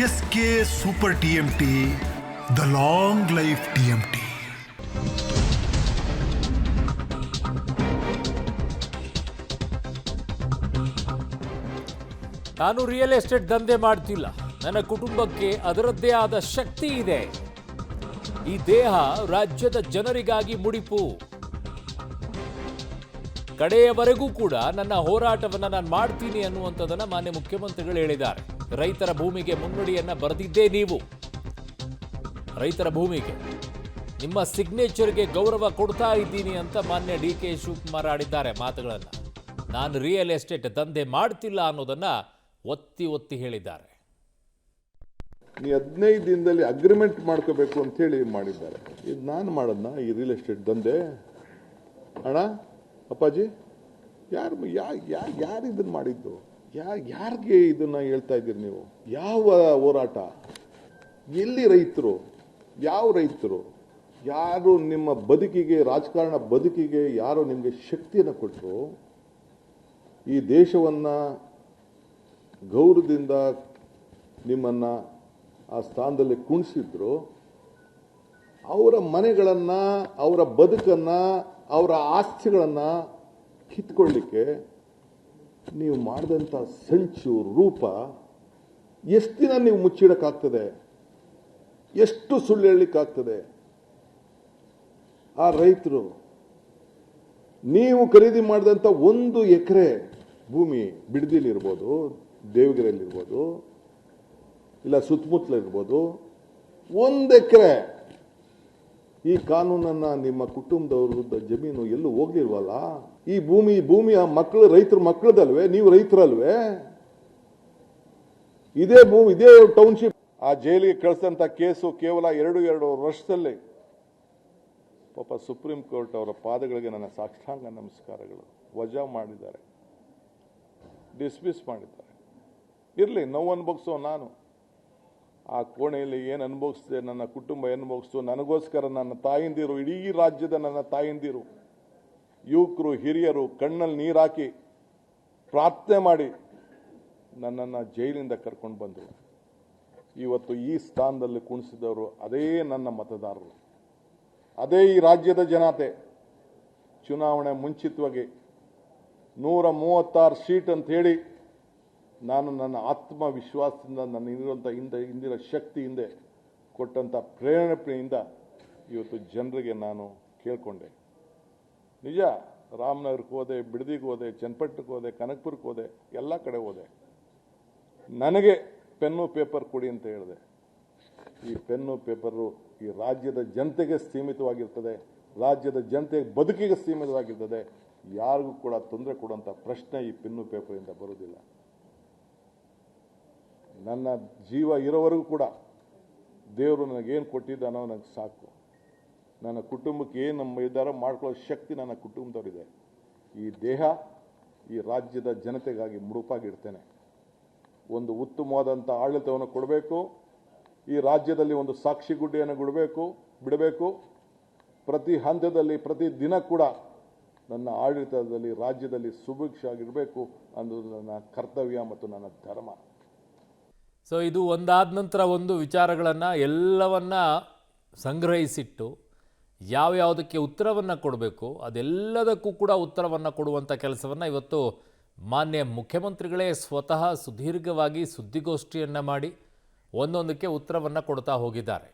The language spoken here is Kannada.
SK Super TMT, the long life TMT. ನಾನು ರಿಯಲ್ ಎಸ್ಟೇಟ್ ದಂಧೆ ಮಾಡ್ತಿಲ್ಲ. ನನ್ನ ಕುಟುಂಬಕ್ಕೆ ಅದರದ್ದೇ ಆದ ಶಕ್ತಿ ಇದೆ. ಈ ದೇಹ ರಾಜ್ಯದ ಜನರಿಗಾಗಿ ಮುಡಿಪು. ಕಡೆಯವರೆಗೂ ಕೂಡ ನನ್ನ ಹೋರಾಟವನ್ನು ನಾನು ಮಾಡ್ತೀನಿ ಅನ್ನುವಂಥದ್ದನ್ನು ಮಾನ್ಯ ಮುಖ್ಯಮಂತ್ರಿಗಳು ಹೇಳಿದ್ದಾರೆ. ರೈತರ ಭೂಮಿಗೆ ಮುನ್ನುಡಿಯನ್ನು ಬರೆದಿದ್ದೇ ನೀವು. ರೈತರ ಭೂಮಿಗೆ ನಿಮ್ಮ ಸಿಗ್ನೇಚರ್ಗೆ ಗೌರವ ಕೊಡ್ತಾ ಇದ್ದೀನಿ ಅಂತ ಮಾನ್ಯ DK ಶಿವಕುಮಾರ್ ಆಡಿದ್ದಾರೆ ಮಾತುಗಳನ್ನು. ನಾನು ರಿಯಲ್ ಎಸ್ಟೇಟ್ ದಂಧೆ ಮಾಡ್ತಿಲ್ಲ ಅನ್ನೋದನ್ನ ಒತ್ತಿ ಒತ್ತಿ ಹೇಳಿದ್ದಾರೆ. ನೀ 15 ದಿನದಲ್ಲಿ ಅಗ್ರಿಮೆಂಟ್ ಮಾಡ್ಕೋಬೇಕು ಅಂತ ಹೇಳಿ ಮಾಡಿದ್ದಾರೆ. ಇದು ನಾನು ಮಾಡೋದನ್ನ ಈ ರಿಯಲ್ ಎಸ್ಟೇಟ್ ದಂಧೆ? ಅಣ್ಣ ಅಪ್ಪಾಜಿ, ಯಾರು ಇದನ್ನ ಮಾಡಿದ್ದು? ಯಾರಿಗೆ ಇದನ್ನ ಹೇಳ್ತಾ ಇದ್ದೀರಿ ನೀವು? ಯಾವ ಹೋರಾಟ? ಎಲ್ಲಿ ರೈತರು? ಯಾವ ರೈತರು? ಯಾರು ನಿಮ್ಮ ಬದುಕಿಗೆ, ರಾಜಕಾರಣ ಬದುಕಿಗೆ ಯಾರು ನಿಮಗೆ ಶಕ್ತಿಯನ್ನು ಕೊಟ್ಟರು? ಈ ದೇಶವನ್ನ ಗೌರವದಿಂದ ನಿಮ್ಮನ್ನ ಆ ಸ್ಥಾನದಲ್ಲಿ ಕುಣಿಸಿದ್ರು. ಅವರ ಮನೆಗಳನ್ನ, ಅವರ ಬದುಕನ್ನ, ಅವರ ಆಸ್ತಿಗಳನ್ನ ಕಿತ್ಕೊಳ್ಳಿಕ್ಕೆ ನೀವು ಮಾಡಿದಂಥ ಸಂಚು ರೂಪ ಎಷ್ಟು ದಿನ ನೀವು ಮುಚ್ಚಿಡಕ್ಕಾಗ್ತದೆ? ಎಷ್ಟು ಸುಳ್ಳು ಹೇಳಲಿಕ್ಕಾಗ್ತದೆ? ಆ ರೈತರು ನೀವು ಖರೀದಿ ಮಾಡಿದಂಥ 1 ಎಕರೆ ಭೂಮಿ ಬಿಡದಿಲಿರ್ಬೋದು, ದೇವಗಿರಿಯಲ್ಲಿರ್ಬೋದು, ಇಲ್ಲ ಸುತ್ತಮುತ್ತಲಿರ್ಬೋದು, 1 ಎಕರೆ ಈ ಕಾನೂನನ್ನ ನಿಮ್ಮ ಕುಟುಂಬದವ್ರ ಜಮೀನು ಎಲ್ಲೂ ಹೋಗ್ಲಿಲ್ವಲ್ಲ? ಈ ಭೂಮಿಯ ಮಕ್ಕಳು, ರೈತರ ಮಕ್ಕಳದಲ್ವೇ? ನೀವು ರೈತರಲ್ವೇ? ಇದೇ ಭೂಮಿ, ಇದೇ ಟೌನ್ಶಿಪ್ ಆ ಜೈಲಿಗೆ ಕಳಿಸಿದಂತ ಕೇಸು ಕೇವಲ 2 ವರ್ಷದಲ್ಲಿ. ಪಾಪ ಸುಪ್ರೀಂ ಕೋರ್ಟ್ ಅವರ ಪಾದಗಳಿಗೆ ನನ್ನ ಸಾಷ್ಟಾಂಗ ನಮಸ್ಕಾರಗಳು. ವಜಾ ಮಾಡಿದ್ದಾರೆ, ಡಿಸ್ಮಿಸ್ ಮಾಡಿದ್ದಾರೆ. ಇರಲಿ, ನೋವು ಅನುಭವಿಸೋ ನಾನು. ಆ ಕೋಣೆಯಲ್ಲಿ ಏನು ಅನುಭವಿಸಿದೆ, ನನ್ನ ಕುಟುಂಬ ಏನು ಅನುಭವಿಸ್ತು, ನನಗೋಸ್ಕರ ನನ್ನ ತಾಯಿಂದಿರು, ಇಡೀ ರಾಜ್ಯದ ನನ್ನ ತಾಯಿಂದಿರು, ಯುವಕರು, ಹಿರಿಯರು ಕಣ್ಣಲ್ಲಿ ನೀರು ಹಾಕಿ ಪ್ರಾರ್ಥನೆ ಮಾಡಿ ನನ್ನನ್ನು ಜೈಲಿಂದ ಕರ್ಕೊಂಡು ಬಂದರು. ಇವತ್ತು ಈ ಸ್ಥಾನದಲ್ಲಿ ಕುಣಿಸಿದವರು ಅದೇ ನನ್ನ ಮತದಾರರು, ಅದೇ ಈ ರಾಜ್ಯದ ಜನತೆ. ಚುನಾವಣೆ ಮುಂಚಿತವಾಗಿ 136 ಸೀಟ್ ಅಂತ ಹೇಳಿ ನಾನು ನನ್ನ ಆತ್ಮವಿಶ್ವಾಸದಿಂದ, ನನ್ನ ಇಂದಿನ ಶಕ್ತಿ ಹಿಂದೆ ಕೊಟ್ಟಂಥ ಪ್ರೇರಣೆಯಿಂದ ಇವತ್ತು ಜನರಿಗೆ ನಾನು ಕೇಳ್ಕೊಂಡೆ. ನಿಜ, ರಾಮನಗರಕ್ಕೆ ಹೋದೆ, ಬಿಡದಿಗೆ ಹೋದೆ, ಚನ್ನಪಟ್ಟಣಕ್ಕೆ ಹೋದೆ, ಕನಕಪುರಕ್ಕೆ ಹೋದೆ, ಎಲ್ಲ ಕಡೆ ಹೋದೆ. ನನಗೆ ಪೆನ್ನು ಪೇಪರ್ ಕೊಡಿ ಅಂತ ಹೇಳಿದೆ. ಈ ಪೆನ್ನು ಪೇಪರು ಈ ರಾಜ್ಯದ ಜನತೆಗೆ ಸೀಮಿತವಾಗಿರ್ತದೆ, ರಾಜ್ಯದ ಜನತೆ ಬದುಕಿಗೆ ಸೀಮಿತವಾಗಿರ್ತದೆ. ಯಾರಿಗೂ ಕೂಡ ತೊಂದರೆ ಕೊಡುವಂಥ ಪ್ರಶ್ನೆ ಈ ಪೆನ್ನು ಪೇಪರಿಂದ ಬರುವುದಿಲ್ಲ. ನನ್ನ ಜೀವ ಇರೋವರೆಗೂ ಕೂಡ ದೇವರು ನನಗೇನು ಕೊಟ್ಟಿದ್ದಾನೋ ನನಗೆ ಸಾಕು. ನನ್ನ ಕುಟುಂಬಕ್ಕೆ ಏನು ನಮ್ಮ ನಿರ್ಧಾರ ಮಾಡ್ಕೊಳ್ಳೋ ಶಕ್ತಿ ನನ್ನ ಕುಟುಂಬದವರಿದೆ. ಈ ದೇಹ ಈ ರಾಜ್ಯದ ಜನತೆಗಾಗಿ ಮುಡುಪಾಗಿಡ್ತೇನೆ. ಒಂದು ಉತ್ತಮವಾದಂಥ ಆಡಳಿತವನ್ನು ಕೊಡಬೇಕು. ಈ ರಾಜ್ಯದಲ್ಲಿ ಒಂದು ಸಾಕ್ಷಿಗುಡ್ಡೆಯನ್ನು ಬಿಡಬೇಕು. ಪ್ರತಿ ಹಂತದಲ್ಲಿ, ಪ್ರತಿ ದಿನ ಕೂಡ ನನ್ನ ಆಡಳಿತದಲ್ಲಿ ರಾಜ್ಯದಲ್ಲಿ ಸುಭಿಕ್ಷವಾಗಿರಬೇಕು ಅನ್ನೋದು ನನ್ನ ಕರ್ತವ್ಯ ಮತ್ತು ನನ್ನ ಧರ್ಮ. ಸೊ ಇದು ಒಂದಾದ ನಂತರ ಒಂದು ವಿಚಾರಗಳನ್ನು ಎಲ್ಲವನ್ನ ಸಂಗ್ರಹಿಸಿಟ್ಟು ಯಾವುದಕ್ಕೆ ಉತ್ತರವನ್ನು ಕೊಡಬೇಕು ಅದೆಲ್ಲದಕ್ಕೂ ಕೂಡ ಉತ್ತರವನ್ನು ಕೊಡುವಂಥ ಕೆಲಸವನ್ನು ಇವತ್ತು ಮಾನ್ಯ ಮುಖ್ಯಮಂತ್ರಿಗಳೇ ಸ್ವತಃ ಸುದೀರ್ಘವಾಗಿ ಸುದ್ದಿಗೋಷ್ಠಿಯನ್ನು ಮಾಡಿ ಒಂದೊಂದಕ್ಕೆ ಉತ್ತರವನ್ನು ಕೊಡ್ತಾ ಹೋಗಿದ್ದಾರೆ.